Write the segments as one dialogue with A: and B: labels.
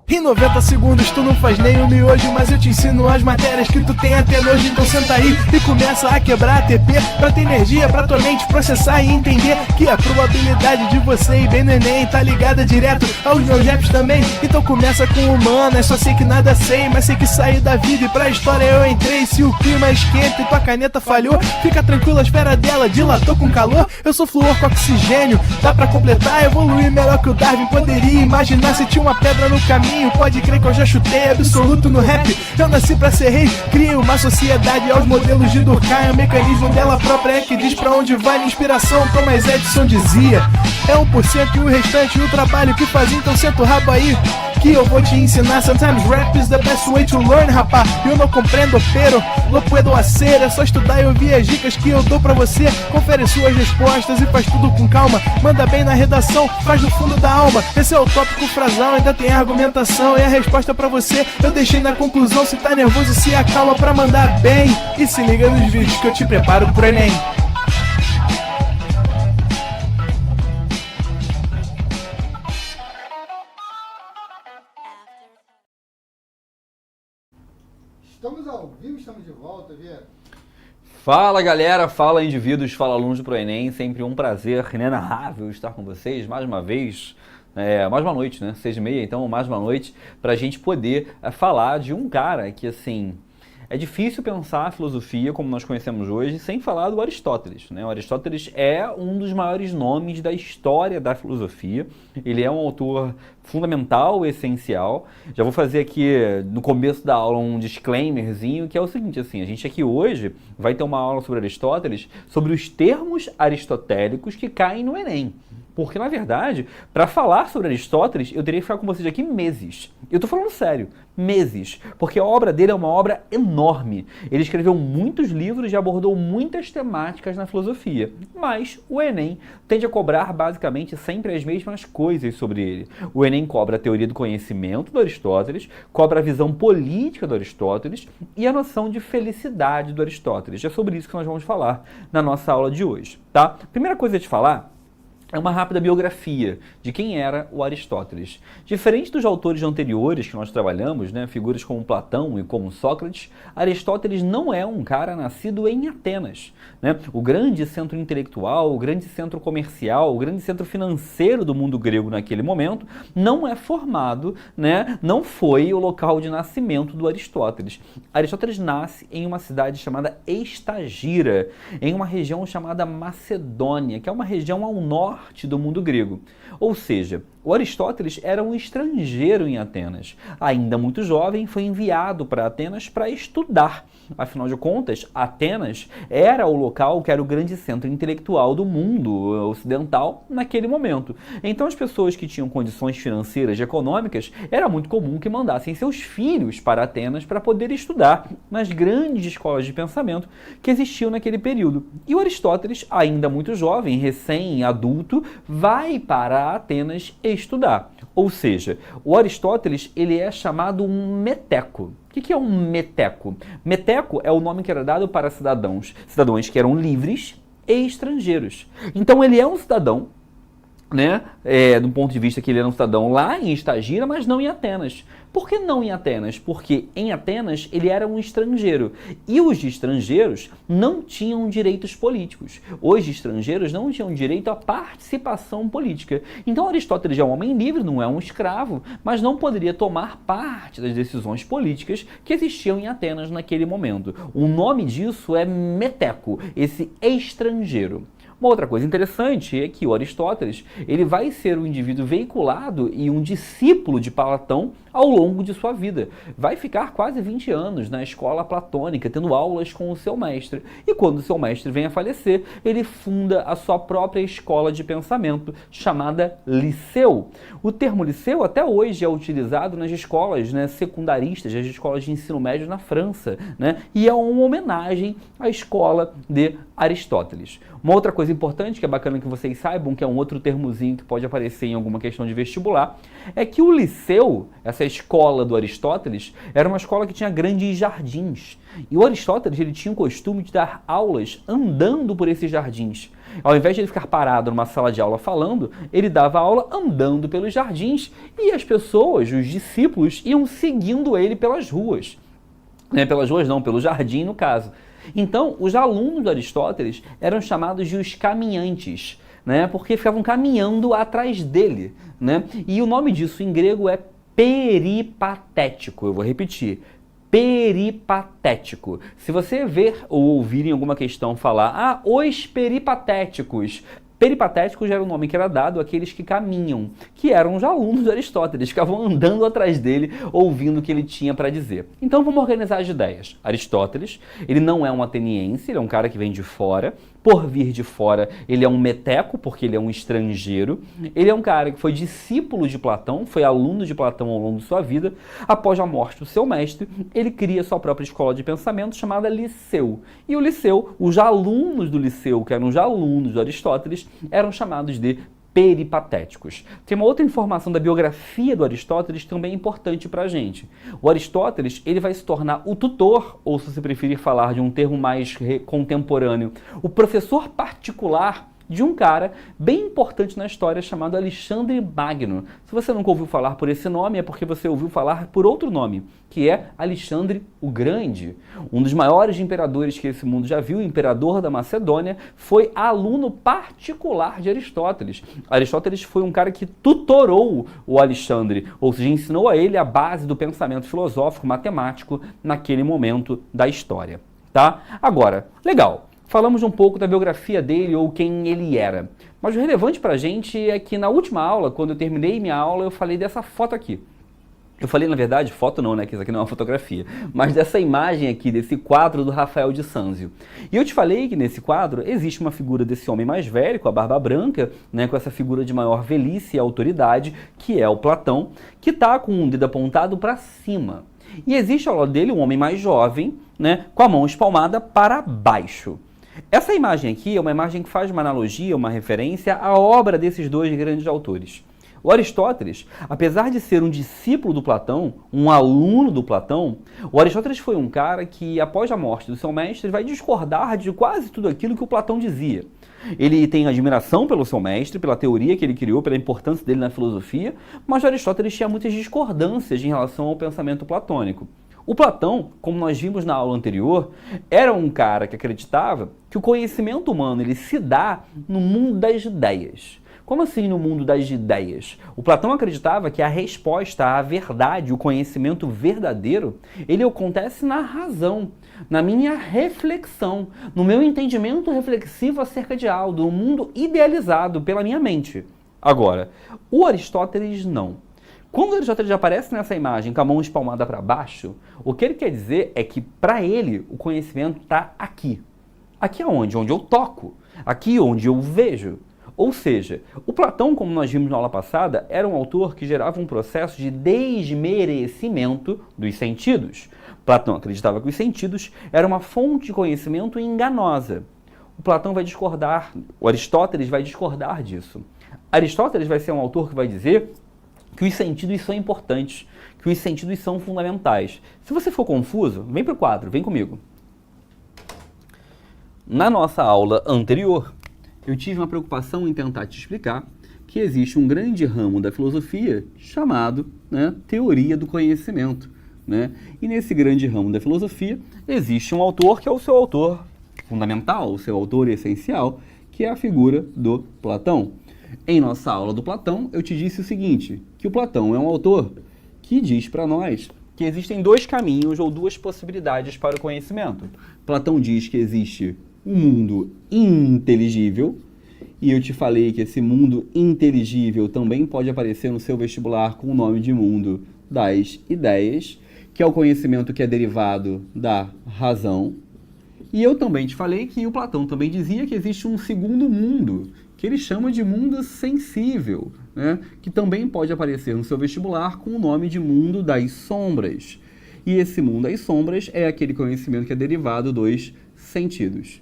A: Em 90 segundos tu não faz nem um miojo, mas eu te ensino as matérias que tu tem até nojo. Então senta aí e começa a quebrar a TP pra ter energia pra tua mente processar e entender que a probabilidade de você ir bem no Enem tá ligada direto aos meus raps também. Então começa com humanas, só sei que nada sei, mas sei que saí da vida e pra história eu entrei. Se o clima esquenta e tua caneta falhou, fica tranquilo, a esfera dela dilatou com calor. Eu sou flúor com oxigênio, dá pra completar, evoluir melhor que o Darwin poderia imaginar. Se tinha uma pedra no caminho, pode crer que eu já chutei absoluto no rap. Eu nasci pra ser rei, criei uma sociedade aos modelos de Durkheim. O mecanismo dela própria é que diz pra onde vai minha inspiração. Thomas Edison dizia: é 1% e o restante o trabalho que fazia. Então senta o rabo aí que eu vou te ensinar. Sometimes rap is the best way to learn, rapá. Eu não compreendo, pero não puedo hacer. É só estudar e ouvir as dicas que eu dou pra você. Confere suas respostas e faz tudo com calma. Manda bem na redação, faz do fundo da alma. Esse é o tópico frasal, ainda tem argumentação. E a resposta pra você eu deixei na conclusão. Se tá nervoso, se acalma pra mandar bem. E se liga nos vídeos que eu te preparo pro Enem.
B: Estamos ao vivo, estamos de volta, Vieira.
C: Fala galera, fala indivíduos, fala alunos pro Enem, sempre um prazer inenarrável estar com vocês mais uma vez, mais uma noite, né, 6h30, então mais uma noite, pra gente poder falar de um cara que assim, é difícil pensar a filosofia como nós conhecemos hoje sem falar do Aristóteles, né? O Aristóteles é um dos maiores nomes da história da filosofia, ele é um autor fundamental, essencial. Já vou fazer aqui no começo da aula um disclaimerzinho, que é o seguinte, assim, a gente aqui hoje vai ter uma aula sobre Aristóteles, sobre os termos aristotélicos que caem no Enem. Porque, na verdade, para falar sobre Aristóteles, eu teria que ficar com vocês aqui meses. Eu tô falando sério, meses. Porque a obra dele é uma obra enorme. Ele escreveu muitos livros e abordou muitas temáticas na filosofia. Mas o Enem tende a cobrar, basicamente, sempre as mesmas coisas sobre ele. O Enem cobra a teoria do conhecimento do Aristóteles, cobra a visão política do Aristóteles e a noção de felicidade do Aristóteles. É sobre isso que nós vamos falar na nossa aula de hoje, tá? Primeira coisa a te falar é uma rápida biografia de quem era o Aristóteles. Diferente dos autores anteriores que nós trabalhamos, né, figuras como Platão e como Sócrates, Aristóteles não é um cara nascido em Atenas, né? O grande centro intelectual, o grande centro comercial, o grande centro financeiro do mundo grego naquele momento, não é formado, né, não foi o local de nascimento do Aristóteles. Aristóteles nasce em uma cidade chamada Estagira, em uma região chamada Macedônia, que é uma região ao norte do mundo grego. Ou seja, o Aristóteles era um estrangeiro em Atenas. Ainda muito jovem, foi enviado para Atenas para estudar. Afinal de contas, Atenas era o local que era o grande centro intelectual do mundo ocidental naquele momento. Então as pessoas que tinham condições financeiras e econômicas, era muito comum que mandassem seus filhos para Atenas para poder estudar nas grandes escolas de pensamento que existiam naquele período. E o Aristóteles, ainda muito jovem, recém-adulto, vai para Atenas estudar. Ou seja, o Aristóteles ele é chamado um meteco. O que é um meteco? Meteco é o nome que era dado para cidadãos que eram livres e estrangeiros. Então ele é um cidadão, né, do ponto de vista que ele era um cidadão lá em Estagira, mas não em Atenas. Por que não em Atenas? Porque em Atenas ele era um estrangeiro e os estrangeiros não tinham direitos políticos. Os estrangeiros não tinham direito à participação política. Então Aristóteles é um homem livre, não é um escravo, mas não poderia tomar parte das decisões políticas que existiam em Atenas naquele momento. O nome disso é meteco, esse estrangeiro. Uma outra coisa interessante é que o Aristóteles ele vai ser um indivíduo veiculado e um discípulo de Platão ao longo de sua vida. Vai ficar quase 20 anos na escola platônica, tendo aulas com o seu mestre. E quando o seu mestre vem a falecer, ele funda a sua própria escola de pensamento, chamada Liceu. O termo Liceu até hoje é utilizado nas escolas, né, secundaristas, nas escolas de ensino médio na França, né, e é uma homenagem à escola de Aristóteles. Uma outra coisa importante, que é bacana que vocês saibam, que é um outro termozinho que pode aparecer em alguma questão de vestibular, é que o Liceu, essa escola do Aristóteles, era uma escola que tinha grandes jardins. E o Aristóteles, ele tinha o costume de dar aulas andando por esses jardins. Ao invés de ele ficar parado numa sala de aula falando, ele dava aula andando pelos jardins e as pessoas, os discípulos, iam seguindo ele pelas ruas. Pelas ruas não, pelo jardim no caso. Então, os alunos do Aristóteles eram chamados de os caminhantes, porque ficavam caminhando atrás dele. E o nome disso em grego é peripatético. Eu vou repetir. Peripatético. Se você ver ou ouvir em alguma questão falar, os peripatéticos. Peripatéticos era o nome que era dado àqueles que caminham, que eram os alunos de Aristóteles, que ficavam andando atrás dele, ouvindo o que ele tinha para dizer. Então vamos organizar as ideias. Aristóteles, ele não é um ateniense, ele é um cara que vem de fora. Por vir de fora, ele é um meteco, porque ele é um estrangeiro. Ele é um cara que foi discípulo de Platão, foi aluno de Platão ao longo de sua vida. Após a morte do seu mestre, ele cria sua própria escola de pensamento chamada Liceu. E o Liceu, os alunos do Liceu, que eram os alunos de Aristóteles, eram chamados de peripatéticos. Tem uma outra informação da biografia do Aristóteles também importante para a gente. O Aristóteles, ele vai se tornar o tutor, ou se você preferir falar de um termo mais contemporâneo, o professor particular de um cara bem importante na história chamado Alexandre Magno. Se você nunca ouviu falar por esse nome, é porque você ouviu falar por outro nome, que é Alexandre o Grande. Um dos maiores imperadores que esse mundo já viu, o imperador da Macedônia, foi aluno particular de Aristóteles. Aristóteles foi um cara que tutorou o Alexandre, ou seja, ensinou a ele a base do pensamento filosófico, matemático, naquele momento da história. Tá? Agora, legal. Falamos um pouco da biografia dele ou quem ele era. Mas o relevante pra gente é que na última aula, quando eu terminei minha aula, eu falei dessa foto aqui. Eu falei, na verdade, foto não, que isso aqui não é uma fotografia, mas dessa imagem aqui, desse quadro do Rafael de Sanzio. E eu te falei que nesse quadro existe uma figura desse homem mais velho, com a barba branca, com essa figura de maior velhice e autoridade, que é o Platão, que está com um dedo apontado para cima. E existe ao lado dele um homem mais jovem, com a mão espalmada para baixo. Essa imagem aqui é uma imagem que faz uma analogia, uma referência à obra desses dois grandes autores. O Aristóteles, apesar de ser um discípulo do Platão, um aluno do Platão, o Aristóteles foi um cara que, após a morte do seu mestre, vai discordar de quase tudo aquilo que o Platão dizia. Ele tem admiração pelo seu mestre, pela teoria que ele criou, pela importância dele na filosofia, mas o Aristóteles tinha muitas discordâncias em relação ao pensamento platônico. O Platão, como nós vimos na aula anterior, era um cara que acreditava que o conhecimento humano ele se dá no mundo das ideias. Como assim no mundo das ideias? O Platão acreditava que a resposta à verdade, o conhecimento verdadeiro, ele acontece na razão, na minha reflexão, no meu entendimento reflexivo acerca de algo, no mundo idealizado pela minha mente. Agora, o Aristóteles não. Quando Aristóteles aparece nessa imagem com a mão espalmada para baixo, o que ele quer dizer é que, para ele, o conhecimento está aqui. Aqui aonde? Onde eu toco. Aqui onde eu vejo. Ou seja, o Platão, como nós vimos na aula passada, era um autor que gerava um processo de desmerecimento dos sentidos. Platão acreditava que os sentidos eram uma fonte de conhecimento enganosa. O Platão vai discordar, o Aristóteles vai discordar disso. Aristóteles vai ser um autor que vai dizer que os sentidos são importantes, que os sentidos são fundamentais. Se você for confuso, vem para o quadro, vem comigo. Na nossa aula anterior, eu tive uma preocupação em tentar te explicar que existe um grande ramo da filosofia chamado teoria do conhecimento. E nesse grande ramo da filosofia existe um autor que é o seu autor fundamental, o seu autor essencial, que é a figura do Platão. Em nossa aula do Platão, eu te disse o seguinte, que o Platão é um autor que diz para nós que existem dois caminhos ou duas possibilidades para o conhecimento. Platão diz que existe um mundo inteligível, e eu te falei que esse mundo inteligível também pode aparecer no seu vestibular com o nome de mundo das ideias, que é o conhecimento que é derivado da razão. E eu também te falei que o Platão também dizia que existe um segundo mundo, que ele chama de mundo sensível, que também pode aparecer no seu vestibular com o nome de mundo das sombras. E esse mundo das sombras é aquele conhecimento que é derivado dos sentidos.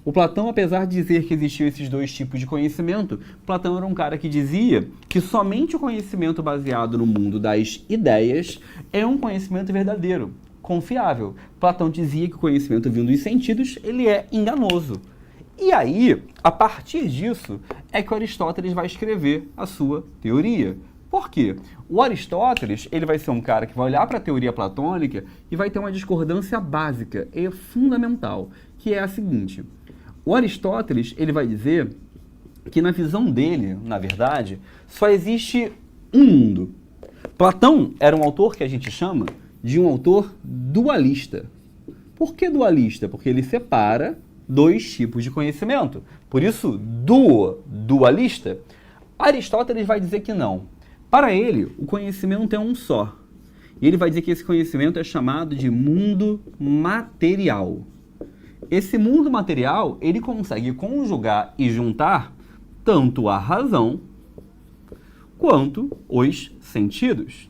C: O Platão, apesar de dizer que existiam esses dois tipos de conhecimento, Platão era um cara que dizia que somente o conhecimento baseado no mundo das ideias é um conhecimento verdadeiro, confiável. Platão dizia que o conhecimento vindo dos sentidos, ele é enganoso. E aí, a partir disso, é que Aristóteles vai escrever a sua teoria. Por quê? O Aristóteles, ele vai ser um cara que vai olhar para a teoria platônica e vai ter uma discordância básica e fundamental, que é a seguinte. O Aristóteles, ele vai dizer que na visão dele, na verdade, só existe um mundo. Platão era um autor que a gente chama de um autor dualista. Por que dualista? Porque ele separa dois tipos de conhecimento. Por isso, dualista. Aristóteles vai dizer que não. Para ele, o conhecimento é um só. E ele vai dizer que esse conhecimento é chamado de mundo material. Esse mundo material, ele consegue conjugar e juntar tanto a razão quanto os sentidos.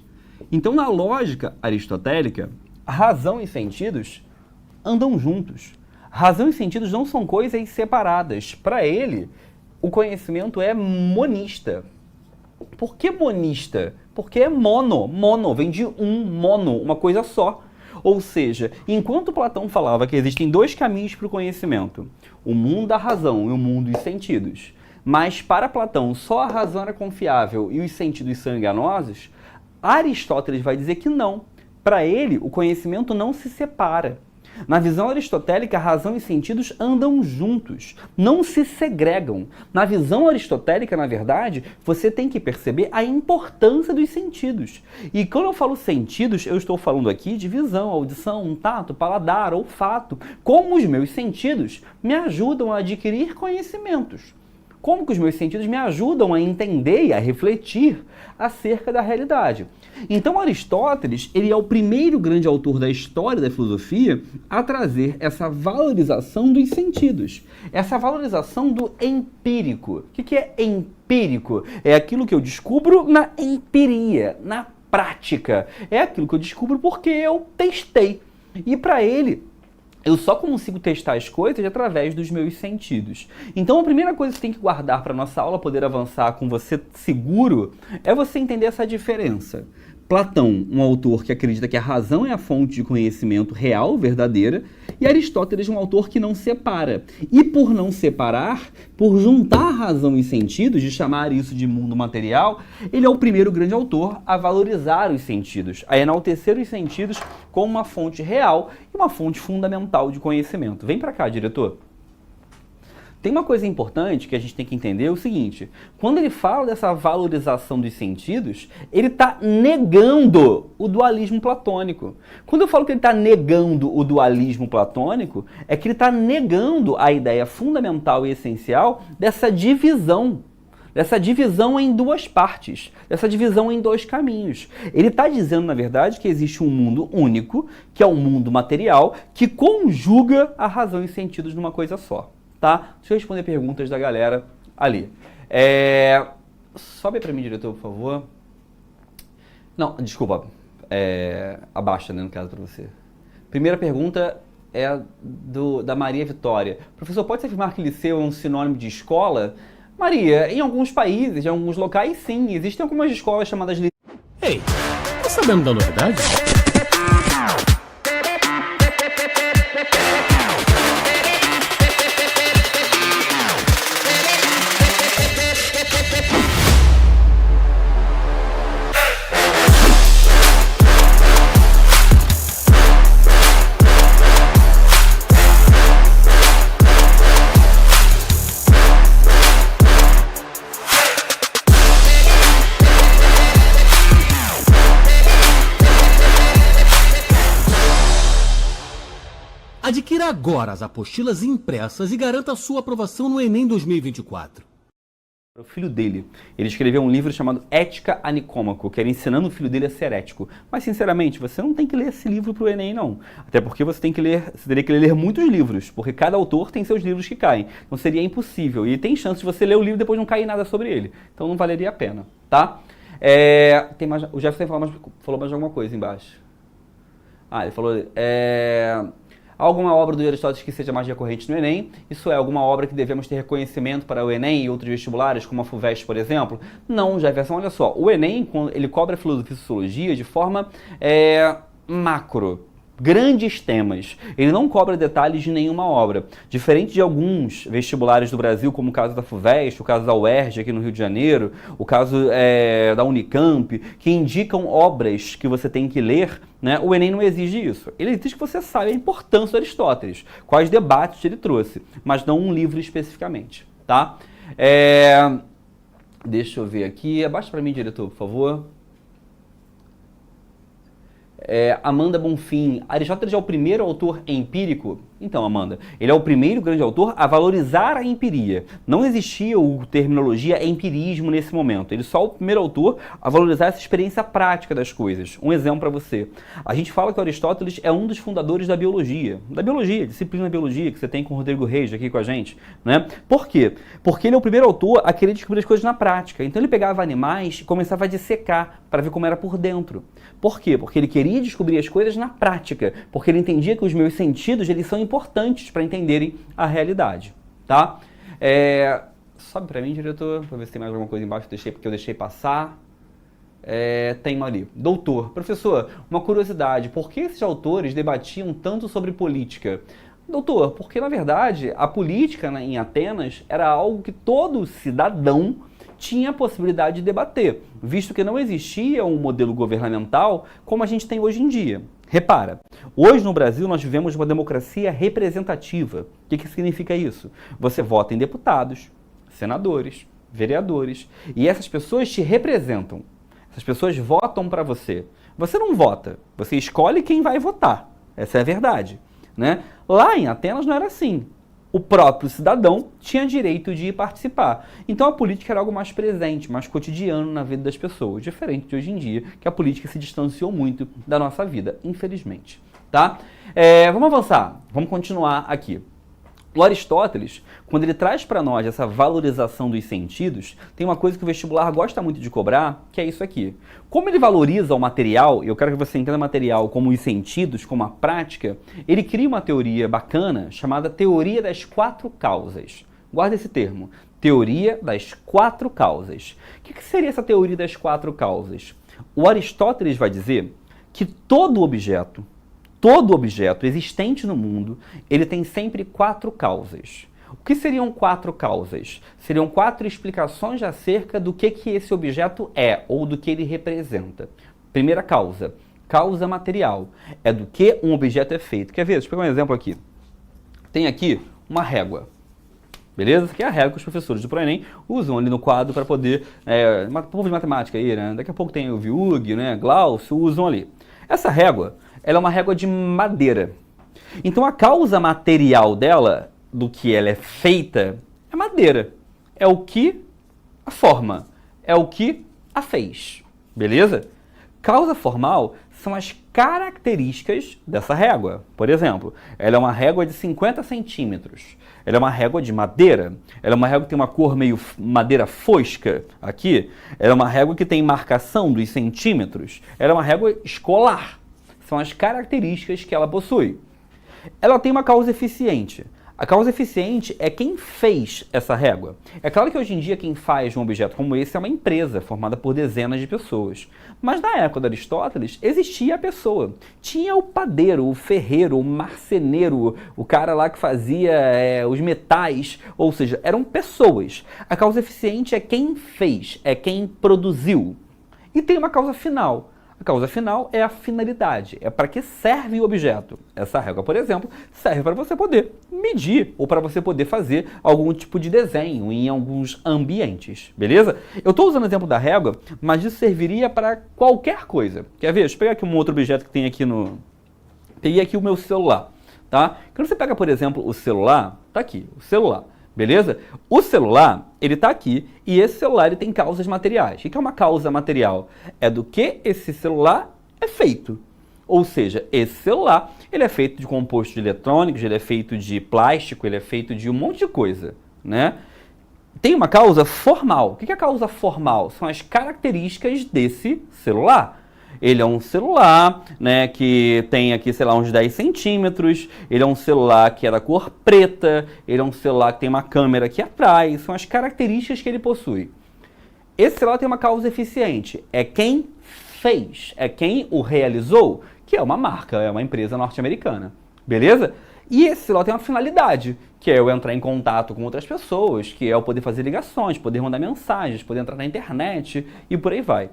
C: Então, na lógica aristotélica, razão e sentidos andam juntos. Razão e sentidos não são coisas separadas. Para ele, o conhecimento é monista. Por que monista? Porque é mono. Mono vem de mono, uma coisa só. Ou seja, enquanto Platão falava que existem dois caminhos para o conhecimento, o mundo da razão e o mundo dos sentidos, mas para Platão só a razão era confiável e os sentidos são enganosos, Aristóteles vai dizer que não. Para ele, o conhecimento não se separa. Na visão aristotélica, razão e sentidos andam juntos, não se segregam. Na visão aristotélica, na verdade, você tem que perceber a importância dos sentidos. E quando eu falo sentidos, eu estou falando aqui de visão, audição, tato, paladar, olfato. Como os meus sentidos me ajudam a adquirir conhecimentos. Como que os meus sentidos me ajudam a entender e a refletir acerca da realidade. Então Aristóteles, ele é o primeiro grande autor da história da filosofia a trazer essa valorização dos sentidos, essa valorização do empírico. O que é empírico? É aquilo que eu descubro na empiria, na prática. É aquilo que eu descubro porque eu testei. E para ele, eu só consigo testar as coisas através dos meus sentidos. Então a primeira coisa que você tem que guardar para a nossa aula poder avançar com você seguro é você entender essa diferença. Platão, um autor que acredita que a razão é a fonte de conhecimento real, verdadeira, e Aristóteles, um autor que não separa. E por não separar, por juntar razão e sentidos, de chamar isso de mundo material, ele é o primeiro grande autor a valorizar os sentidos, a enaltecer os sentidos como uma fonte real e uma fonte fundamental de conhecimento. Vem para cá, diretor. Tem uma coisa importante que a gente tem que entender, é o seguinte, quando ele fala dessa valorização dos sentidos, ele está negando o dualismo platônico. Quando eu falo que ele está negando o dualismo platônico, é que ele está negando a ideia fundamental e essencial dessa divisão em duas partes, dessa divisão em dois caminhos. Ele está dizendo, na verdade, que existe um mundo único, que é o mundo material, que conjuga a razão e sentidos numa coisa só. Tá? Deixa eu responder perguntas da galera ali. Sobe para mim, diretor, por favor. Não, desculpa. Abaixa, né, no caso, para você. Primeira pergunta é da Maria Vitória. Professor, pode-se afirmar que liceu é um sinônimo de escola? Maria, em alguns países, em alguns locais, sim. Existem algumas escolas chamadas liceus.
D: Ei, tá sabendo da novidade? Adquira agora as apostilas impressas e garanta sua aprovação no Enem 2024.
C: O filho dele, ele escreveu um livro chamado Ética a Nicômaco, que era ensinando o filho dele a ser ético. Mas, sinceramente, você não tem que ler esse livro para o Enem, não. Até porque você teria que ler muitos livros, porque cada autor tem seus livros que caem. Então seria impossível. E tem chance de você ler o livro e depois não cair nada sobre ele. Então não valeria a pena, tá? O Jefferson falou mais alguma coisa embaixo. Ele falou... Alguma obra do Aristóteles que seja mais recorrente no Enem? Isso é, alguma obra que devemos ter reconhecimento para o Enem e outros vestibulares, como a FUVEST, por exemplo? Não, Jefferson, olha só, o Enem, ele cobra filosofia e sociologia de forma macro. Grandes temas. Ele não cobra detalhes de nenhuma obra. Diferente de alguns vestibulares do Brasil, como o caso da FUVEST, o caso da UERJ aqui no Rio de Janeiro, o caso da Unicamp, que indicam obras que você tem que ler, né? O Enem não exige isso. Ele exige que você saiba a importância do Aristóteles, quais debates ele trouxe, mas não um livro especificamente, tá? Deixa eu ver aqui. Abaixa para mim, diretor, por favor. Amanda Bonfim, Aristóteles é o primeiro autor empírico? Então, Amanda, ele é o primeiro grande autor a valorizar a empiria. Não existia a terminologia empirismo nesse momento. Ele só é o primeiro autor a valorizar essa experiência prática das coisas. Um exemplo para você. A gente fala que Aristóteles é um dos fundadores da biologia. Disciplina da biologia, que você tem com o Rodrigo Reis aqui com a gente, né? Por quê? Porque ele é o primeiro autor a querer descobrir as coisas na prática. Então ele pegava animais e começava a dissecar para ver como era por dentro. Por quê? Porque ele queria descobrir as coisas na prática, porque ele entendia que os meus sentidos eles são importantes para entenderem a realidade, tá? Sobe para mim, diretor, para ver se tem mais alguma coisa embaixo que eu deixei passar. Tem ali. Doutor, professor, uma curiosidade, por que esses autores debatiam tanto sobre política? Doutor, porque na verdade a política em Atenas era algo que todo cidadão tinha a possibilidade de debater, visto que não existia um modelo governamental como a gente tem hoje em dia. Repara, hoje no Brasil nós vivemos uma democracia representativa. O que significa isso? Você vota em deputados, senadores, vereadores, e essas pessoas te representam. Essas pessoas votam para você. Você não vota, você escolhe quem vai votar. Essa é a verdade, né? Lá em Atenas não era assim. O próprio cidadão tinha direito de ir participar. Então a política era algo mais presente, mais cotidiano na vida das pessoas, diferente de hoje em dia, que a política se distanciou muito da nossa vida, infelizmente. Tá? Vamos avançar, vamos continuar aqui. O Aristóteles, quando ele traz para nós essa valorização dos sentidos, tem uma coisa que o vestibular gosta muito de cobrar, que é isso aqui. Como ele valoriza o material, e eu quero que você entenda o material como os sentidos, como a prática, ele cria uma teoria bacana chamada Teoria das Quatro Causas. Guarda esse termo, Teoria das Quatro Causas. O que seria essa Teoria das Quatro Causas? O Aristóteles vai dizer que todo objeto existente no mundo, ele tem sempre quatro causas. O que seriam quatro causas? Seriam quatro explicações acerca do que esse objeto é, ou do que ele representa. Primeira causa, causa material. É do que um objeto é feito. Quer ver? Deixa eu pegar um exemplo aqui. Tem aqui uma régua. Beleza? Essa aqui é a régua que os professores do ProEnem usam ali no quadro para poder... povo de matemática aí, né? Daqui a pouco tem o Viug, né? Glaucio, usam ali. Essa régua, ela é uma régua de madeira. Então a causa material dela, do que ela é feita, é madeira. É o que a forma, é o que a fez. Beleza? Causa formal são as características dessa régua. Por exemplo, ela é uma régua de 50 centímetros. Ela é uma régua de madeira. Ela é uma régua que tem uma cor meio madeira fosca aqui. Ela é uma régua que tem marcação dos centímetros. Ela é uma régua escolar. São as características que ela possui. Ela tem uma causa eficiente. A causa eficiente é quem fez essa régua. É claro que hoje em dia quem faz um objeto como esse é uma empresa formada por dezenas de pessoas. Mas na época de Aristóteles existia a pessoa. Tinha o padeiro, o ferreiro, o marceneiro, o cara lá que fazia os metais, ou seja, eram pessoas. A causa eficiente é quem fez, é quem produziu. E tem uma causa final. A causa final é a finalidade, é para que serve o objeto. Essa régua, por exemplo, serve para você poder medir ou para você poder fazer algum tipo de desenho em alguns ambientes, beleza? Eu estou usando o exemplo da régua, mas isso serviria para qualquer coisa. Quer ver? Deixa eu pegar aqui um outro objeto que tem aqui no... Peguei aqui o meu celular, tá? Quando você pega, por exemplo, o celular, tá aqui, o celular. Beleza? O celular, ele está aqui e esse celular ele tem causas materiais. O que é uma causa material? É do que esse celular é feito. Ou seja, esse celular ele é feito de compostos eletrônicos, ele é feito de plástico, ele é feito de um monte de coisa, né? Tem uma causa formal. O que é a causa formal? São as características desse celular. Ele é um celular, né, que tem aqui, sei lá, uns 10 centímetros, ele é um celular que é da cor preta, ele é um celular que tem uma câmera aqui atrás, são as características que ele possui. Esse celular tem uma causa eficiente, é quem fez, é quem o realizou, que é uma marca, é uma empresa norte-americana, beleza? E esse celular tem uma finalidade, que é eu entrar em contato com outras pessoas, que é eu poder fazer ligações, poder mandar mensagens, poder entrar na internet e por aí vai.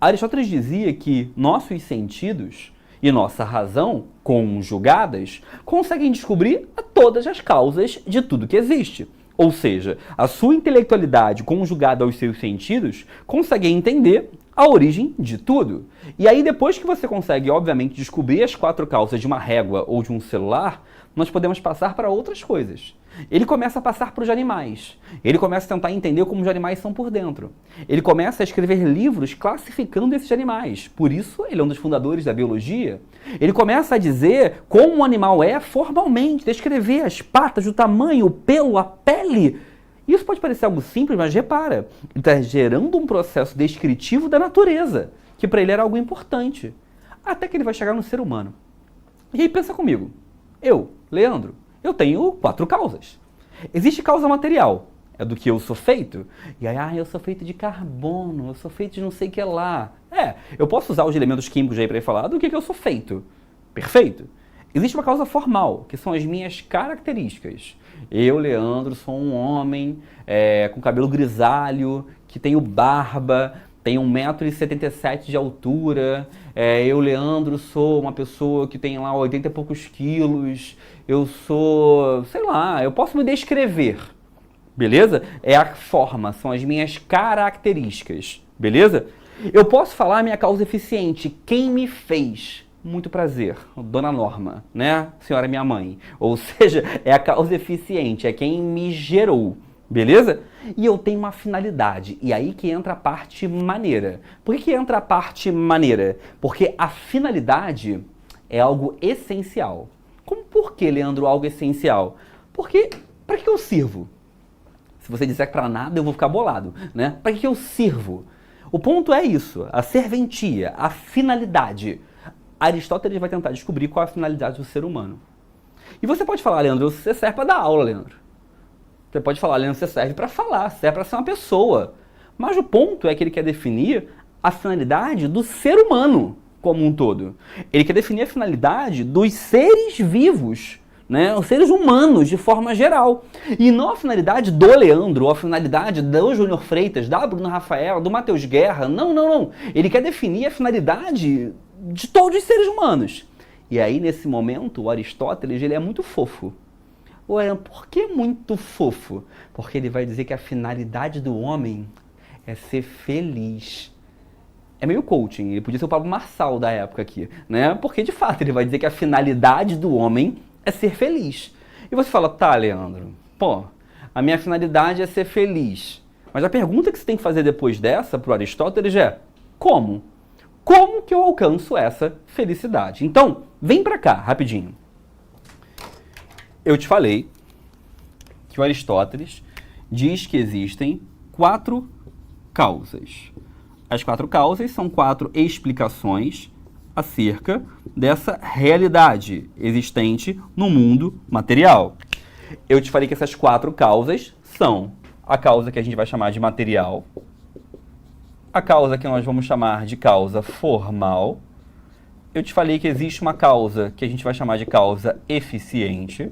C: Aristóteles dizia que nossos sentidos e nossa razão, conjugadas, conseguem descobrir todas as causas de tudo que existe. Ou seja, a sua intelectualidade conjugada aos seus sentidos consegue entender a origem de tudo. E aí, depois que você consegue, obviamente, descobrir as 4 causas de uma régua ou de um celular, nós podemos passar para outras coisas. Ele começa a passar para os animais. Ele começa a tentar entender como os animais são por dentro. Ele começa a escrever livros classificando esses animais. Por isso, ele é um dos fundadores da biologia. Ele começa a dizer como um animal é formalmente, descrever as patas, o tamanho, o pelo, a pele. Isso pode parecer algo simples, mas repara, ele está gerando um processo descritivo da natureza, que para ele era algo importante. Até que ele vai chegar no ser humano. E aí pensa comigo, eu, Leandro, eu tenho 4 causas. Existe causa material, é do que eu sou feito. E aí, eu sou feito de carbono, eu sou feito de não sei o que lá. Eu posso usar os elementos químicos aí para falar do que eu sou feito. Perfeito. Existe uma causa formal, que são as minhas características. Eu, Leandro, sou um homem com cabelo grisalho, que tenho barba, tenho 1,77 m de altura. Eu, Leandro, sou uma pessoa que tem lá 80 e poucos quilos. Eu sou, sei lá, eu posso me descrever, beleza? É a forma, são as minhas características, beleza? Eu posso falar minha causa eficiente, quem me fez. Muito prazer, Dona Norma, né? Senhora minha mãe. Ou seja, é a causa eficiente, é quem me gerou, beleza? E eu tenho uma finalidade, e aí que entra a parte maneira. Por que entra a parte maneira? Porque a finalidade é algo essencial. Como por que, Leandro, algo essencial? Porque, para que eu sirvo? Se você disser para nada, eu vou ficar bolado, né? Para que eu sirvo? O ponto é isso, a serventia, a finalidade. Aristóteles vai tentar descobrir qual é a finalidade do ser humano. E você pode falar, Leandro, você serve para dar aula, Leandro. Você pode falar, Leandro, você serve para falar, serve para ser uma pessoa. Mas o ponto é que ele quer definir a finalidade do ser humano como um todo. Ele quer definir a finalidade dos seres vivos, né? Os seres humanos de forma geral. E não a finalidade do Leandro, ou a finalidade do Júnior Freitas, da Bruna Rafaela, do Matheus Guerra. Não, não, não. Ele quer definir a finalidade de todos os seres humanos. E aí, nesse momento, o Aristóteles ele é muito fofo. Ué, por que muito fofo? Porque ele vai dizer que a finalidade do homem é ser feliz. É meio coaching, ele podia ser o Pablo Marçal da época aqui, né? Porque, de fato, ele vai dizer que a finalidade do homem é ser feliz. E você fala, tá, Leandro, pô, a minha finalidade é ser feliz. Mas a pergunta que você tem que fazer depois dessa, para o Aristóteles, é como? Como que eu alcanço essa felicidade? Então, vem para cá, rapidinho. Eu te falei que o Aristóteles diz que existem 4 causas. As 4 causas são 4 explicações acerca dessa realidade existente no mundo material. Eu te falei que essas 4 causas são a causa que a gente vai chamar de material, a causa que nós vamos chamar de causa formal. Eu te falei que existe uma causa que a gente vai chamar de causa eficiente.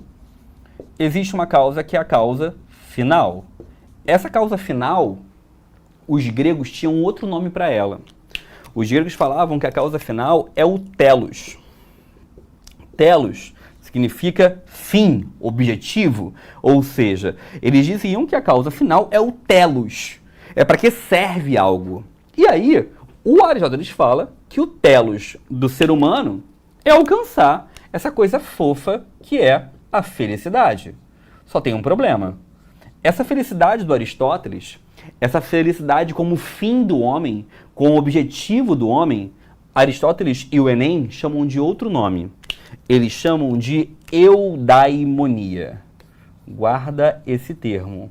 C: Existe uma causa que é a causa final. Essa causa final, os gregos tinham outro nome para ela. Os gregos falavam que a causa final é o telos. Telos significa fim, objetivo. Ou seja, eles diziam que a causa final é o telos. É para que serve algo. E aí, o Aristóteles fala que o telos do ser humano é alcançar essa coisa fofa que é a felicidade. Só tem um problema. Essa felicidade do Aristóteles, essa felicidade como fim do homem, como objetivo do homem, Aristóteles e o Enem chamam de outro nome. Eles chamam de eudaimonia. Guarda esse termo.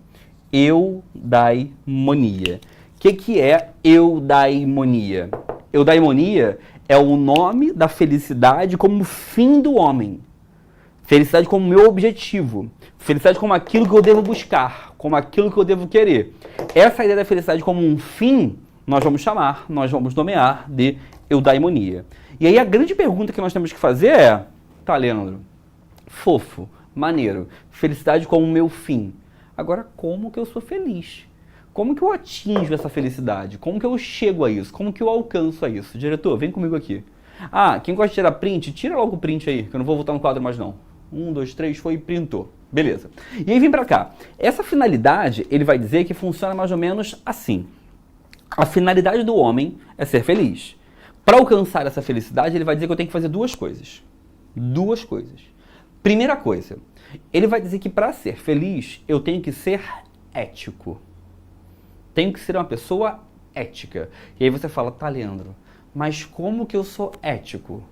C: Eudaimonia. O que é eudaimonia? eudaimonia é o nome da felicidade como fim do homem. Felicidade como meu objetivo. Felicidade como aquilo que eu devo buscar, como aquilo que eu devo querer. Essa ideia da felicidade como um fim, nós vamos nomear de eudaimonia. E aí a grande pergunta que nós temos que fazer é, tá, Leandro, fofo, maneiro, felicidade como meu fim. Agora, como que eu sou feliz? Como que eu atinjo essa felicidade? Como que eu chego a isso? Como que eu alcanço a isso? Diretor, vem comigo aqui. Ah, quem gosta de tirar print, tira logo o print aí, que eu não vou voltar no quadro mais não. 1, 2, 3, foi e printou. Beleza. E aí vem pra cá. Essa finalidade, ele vai dizer que funciona mais ou menos assim. A finalidade do homem é ser feliz. Para alcançar essa felicidade, ele vai dizer que eu tenho que fazer duas coisas. Duas coisas. Primeira coisa, ele vai dizer que para ser feliz, eu tenho que ser ético. Tenho que ser uma pessoa ética. E aí você fala, tá, Leandro, mas como que eu sou ético?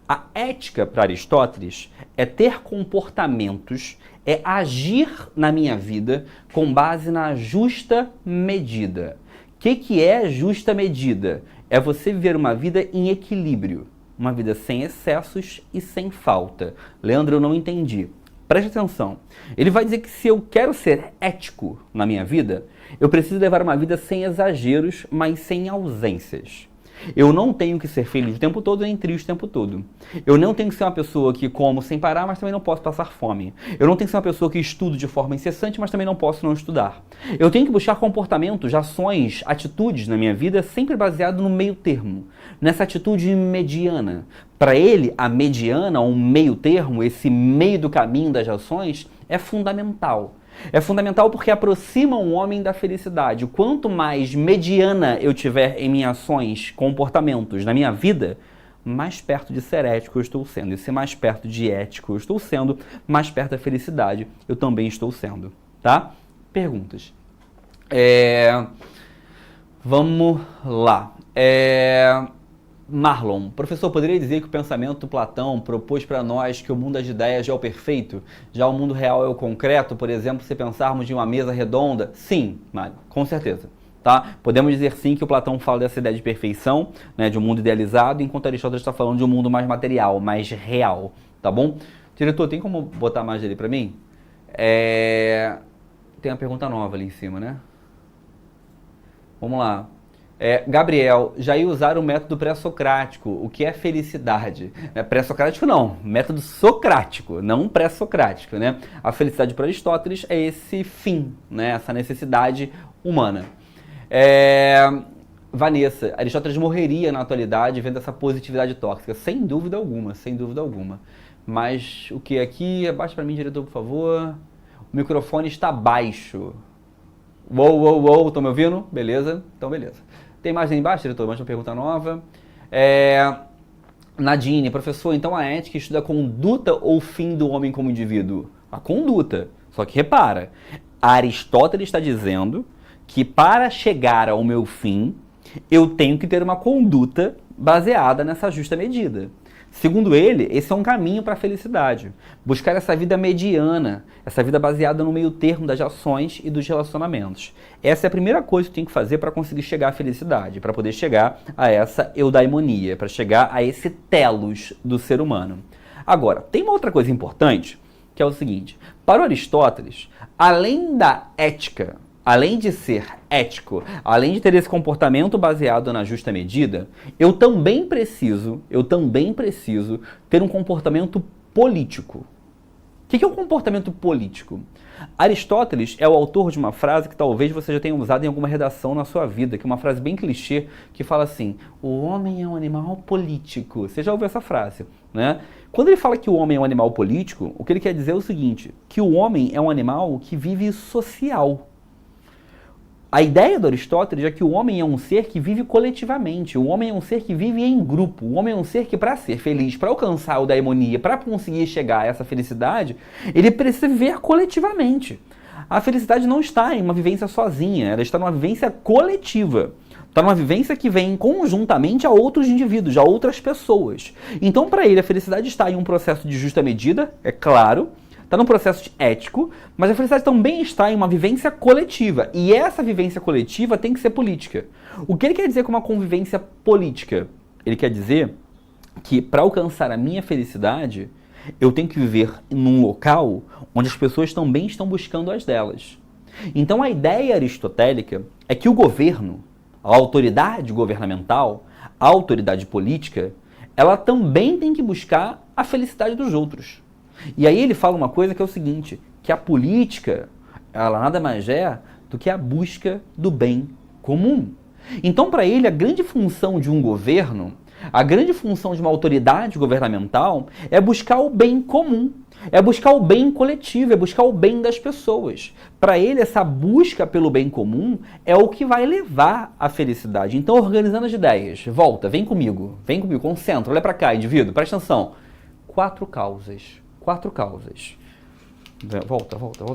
C: A ética, para Aristóteles, é ter comportamentos, é agir na minha vida com base na justa medida. O que é justa medida? É você viver uma vida em equilíbrio, uma vida sem excessos e sem falta. Leandro, eu não entendi. Preste atenção. Ele vai dizer que se eu quero ser ético na minha vida, eu preciso levar uma vida sem exageros, mas sem ausências. Eu não tenho que ser feliz o tempo todo nem triste o tempo todo. Eu não tenho que ser uma pessoa que como sem parar, mas também não posso passar fome. Eu não tenho que ser uma pessoa que estudo de forma incessante, mas também não posso não estudar. Eu tenho que buscar comportamentos, ações, atitudes na minha vida sempre baseado no meio termo, nessa atitude mediana. Para ele, a mediana, um meio termo, esse meio do caminho das ações, é fundamental. É fundamental porque aproxima um homem da felicidade. Quanto mais mediana eu tiver em minhas ações, comportamentos na minha vida, mais perto de ser ético eu estou sendo. E se mais perto de ético eu estou sendo, mais perto da felicidade eu também estou sendo. Tá? Perguntas. Vamos lá. Marlon, professor, poderia dizer que o pensamento do Platão propôs para nós que o mundo das ideias já é o perfeito? Já o mundo real é o concreto? Por exemplo, se pensarmos em uma mesa redonda? Sim, Mário, com certeza. Tá? Podemos dizer sim que o Platão fala dessa ideia de perfeição, né, de um mundo idealizado, enquanto Aristóteles está falando de um mundo mais material, mais real. Tá bom? Diretor, tem como botar mais ali para mim? Tem uma pergunta nova ali em cima, né? Vamos lá. Gabriel, já ia usar o método pré-socrático. O que é felicidade? Pré-socrático não, método socrático, não pré-socrático, né? A felicidade para Aristóteles é esse fim, né? Essa necessidade humana. Vanessa, Aristóteles morreria na atualidade vendo essa positividade tóxica, sem dúvida alguma, sem dúvida alguma. Mas o que aqui? Abaixa para mim, diretor, por favor. O microfone está baixo. Uou, estão me ouvindo? Beleza, então beleza. Tem mais aí embaixo, diretor? Mais uma pergunta nova. Nadine, professor, então a ética estuda a conduta ou fim do homem como indivíduo? A conduta. Só que repara, Aristóteles está dizendo que para chegar ao meu fim, eu tenho que ter uma conduta baseada nessa justa medida. Segundo ele, esse é um caminho para a felicidade. Buscar essa vida mediana, essa vida baseada no meio termo das ações e dos relacionamentos. Essa é a primeira coisa que eu tenho que fazer para conseguir chegar à felicidade, para poder chegar a essa eudaimonia, para chegar a esse telos do ser humano. Agora, tem uma outra coisa importante, que é o seguinte. Para o Aristóteles, além da ética, além de ser ético, além de ter esse comportamento baseado na justa medida, eu também preciso ter um comportamento político. O que é um comportamento político? Aristóteles é o autor de uma frase que talvez você já tenha usado em alguma redação na sua vida, que é uma frase bem clichê, que fala assim, o homem é um animal político. Você já ouviu essa frase, né? Quando ele fala que o homem é um animal político, o que ele quer dizer é o seguinte, que o homem é um animal que vive social. A ideia do Aristóteles é que o homem é um ser que vive coletivamente, o homem é um ser que vive em grupo, o homem é um ser que para ser feliz, para alcançar a eudaimonia, para conseguir chegar a essa felicidade, ele precisa viver coletivamente. A felicidade não está em uma vivência sozinha, ela está numa vivência coletiva. Está numa vivência que vem conjuntamente a outros indivíduos, a outras pessoas. Então, para ele, a felicidade está em um processo de justa medida, é claro, está num processo ético, mas a felicidade também está em uma vivência coletiva. E essa vivência coletiva tem que ser política. O que ele quer dizer com uma convivência política? Ele quer dizer que para alcançar a minha felicidade, eu tenho que viver num local onde as pessoas também estão buscando as delas. Então a ideia aristotélica é que o governo, a autoridade governamental, a autoridade política, ela também tem que buscar a felicidade dos outros. E aí ele fala uma coisa que é o seguinte, que a política, ela nada mais é do que a busca do bem comum. Então para ele a grande função de um governo, a grande função de uma autoridade governamental é buscar o bem comum, é buscar o bem coletivo, é buscar o bem das pessoas. Para ele, essa busca pelo bem comum é o que vai levar à felicidade. Então, organizando as ideias, volta, vem comigo, concentra, olha para cá, indivíduo, presta atenção. 4 causas. Volta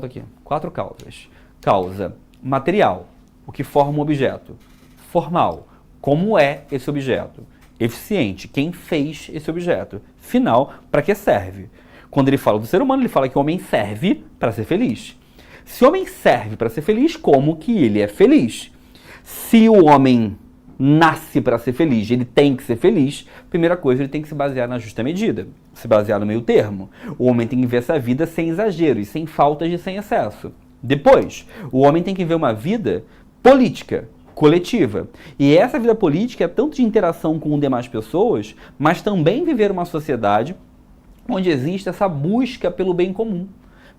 C: aqui. 4 causas. Causa material, o que forma um objeto. Formal, como é esse objeto. Eficiente, quem fez esse objeto. Final, para que serve. Quando ele fala do ser humano, ele fala que o homem serve para ser feliz. Se o homem serve para ser feliz, como que ele é feliz? Se o homem nasce para ser feliz, ele tem que ser feliz, primeira coisa, ele tem que se basear na justa medida, se basear no meio termo. O homem tem que ver essa vida sem exageros, sem faltas e sem excesso. Depois, o homem tem que ver uma vida política, coletiva. E essa vida política é tanto de interação com demais pessoas, mas também viver uma sociedade onde existe essa busca pelo bem comum.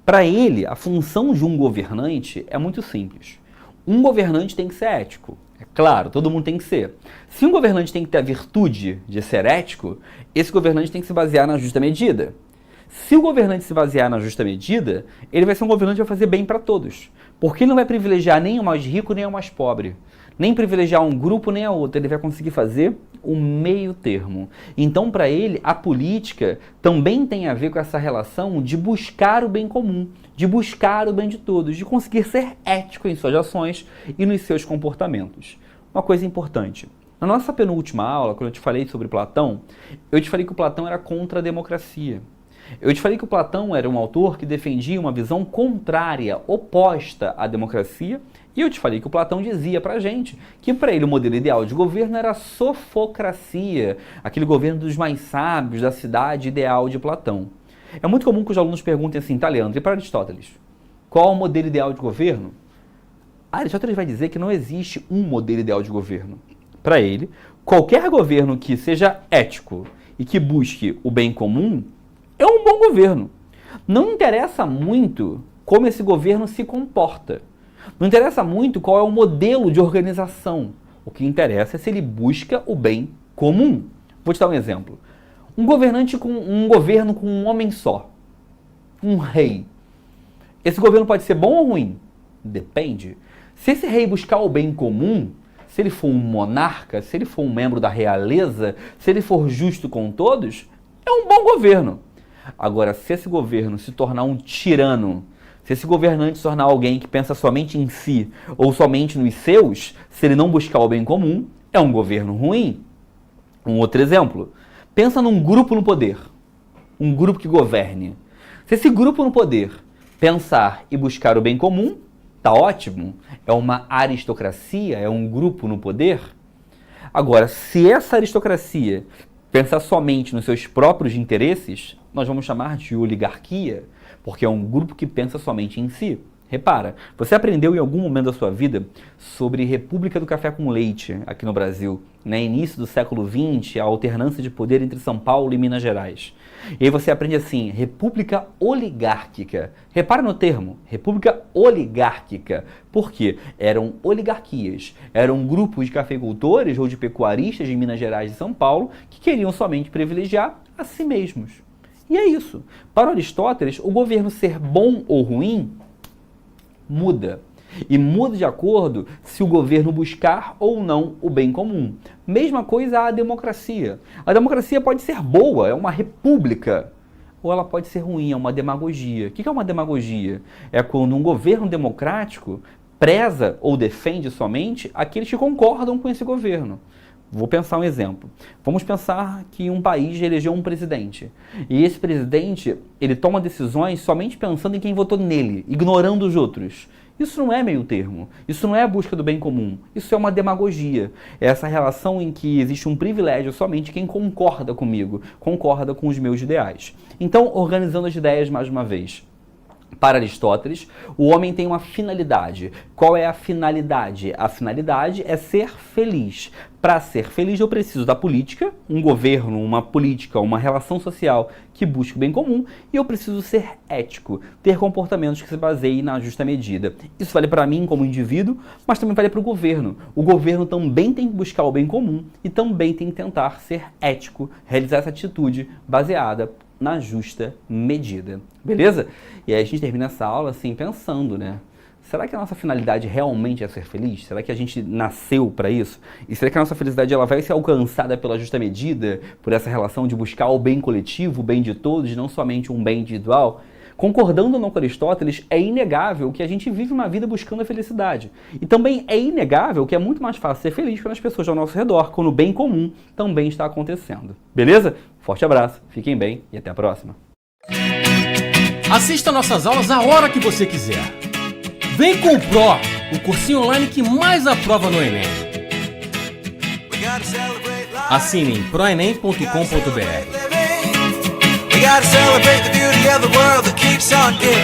C: Para ele, a função de um governante é muito simples. Um governante tem que ser ético. É claro, todo mundo tem que ser. Se um governante tem que ter a virtude de ser ético, esse governante tem que se basear na justa medida. Se o governante se basear na justa medida, ele vai ser um governante que vai fazer bem para todos. Porque ele não vai privilegiar nem o mais rico nem o mais pobre. Nem privilegiar um grupo nem a outro. Ele vai conseguir fazer o meio termo. Então, para ele, a política também tem a ver com essa relação de buscar o bem comum, de buscar o bem de todos, de conseguir ser ético em suas ações e nos seus comportamentos. Uma coisa importante. Na nossa penúltima aula, quando eu te falei sobre Platão, eu te falei que o Platão era contra a democracia. Eu te falei que o Platão era um autor que defendia uma visão contrária, oposta à democracia, e eu te falei que o Platão dizia pra gente que para ele o modelo ideal de governo era a sofocracia, aquele governo dos mais sábios, da cidade ideal de Platão. É muito comum que os alunos perguntem assim, tá, Leandro, e para Aristóteles? Qual é o modelo ideal de governo? Aristóteles vai dizer que não existe um modelo ideal de governo. Para ele, qualquer governo que seja ético e que busque o bem comum é um bom governo. Não interessa muito como esse governo se comporta. Não interessa muito qual é o modelo de organização. O que interessa é se ele busca o bem comum. Vou te dar um exemplo. Um governo com um homem só. Um rei. Esse governo pode ser bom ou ruim? Depende. Se esse rei buscar o bem comum, se ele for um monarca, se ele for um membro da realeza, se ele for justo com todos, é um bom governo. Agora, se esse governo se tornar um tirano, se esse governante se tornar alguém que pensa somente em si ou somente nos seus, se ele não buscar o bem comum, é um governo ruim. Um outro exemplo, pensa num grupo no poder, um grupo que governe. Se esse grupo no poder pensar e buscar o bem comum, tá ótimo, é uma aristocracia, é um grupo no poder. Agora, se essa aristocracia pensar somente nos seus próprios interesses, nós vamos chamar de oligarquia, porque é um grupo que pensa somente em si. Repara, você aprendeu em algum momento da sua vida sobre República do Café com Leite aqui no Brasil, início do século XX, a alternância de poder entre São Paulo e Minas Gerais. E aí você aprende assim, república oligárquica. Repara no termo, república oligárquica. Por quê? Eram oligarquias, eram grupos de cafeicultores ou de pecuaristas de Minas Gerais e São Paulo que queriam somente privilegiar a si mesmos. E é isso. Para Aristóteles, o governo ser bom ou ruim muda. E muda de acordo se o governo buscar ou não o bem comum. Mesma coisa a democracia. A democracia pode ser boa, é uma república, ou ela pode ser ruim, é uma demagogia. O que é uma demagogia? É quando um governo democrático preza ou defende somente aqueles que concordam com esse governo. Vou pensar um exemplo. Vamos pensar que um país elegeu um presidente. E esse presidente, ele toma decisões somente pensando em quem votou nele, ignorando os outros. Isso não é meio termo, isso não é a busca do bem comum, isso é uma demagogia. É essa relação em que existe um privilégio somente quem concorda comigo, concorda com os meus ideais. Então, organizando as ideias mais uma vez. Para Aristóteles, o homem tem uma finalidade. Qual é a finalidade? A finalidade é ser feliz. Para ser feliz, eu preciso da política, um governo, uma política, uma relação social que busque o bem comum, e eu preciso ser ético, ter comportamentos que se baseiem na justa medida. Isso vale para mim como indivíduo, mas também vale para o governo. O governo também tem que buscar o bem comum e também tem que tentar ser ético, realizar essa atitude baseada na justa medida, beleza? E aí a gente termina essa aula assim pensando, né? Será que a nossa finalidade realmente é ser feliz? Será que a gente nasceu para isso? E será que a nossa felicidade ela vai ser alcançada pela justa medida, por essa relação de buscar o bem coletivo, o bem de todos, não somente um bem individual? Concordando ou não com Aristóteles, é inegável que a gente vive uma vida buscando a felicidade. E também é inegável que é muito mais fácil ser feliz quando as pessoas ao nosso redor, quando o bem comum também está acontecendo. Beleza? Forte abraço, fiquem bem e até a próxima.
D: Assista nossas aulas a hora que você quiser. Vem com o Pro, o cursinho online que mais aprova no Enem. Assine em proenem.com.br.
E: We gotta celebrate the beauty of the world that keeps on giving.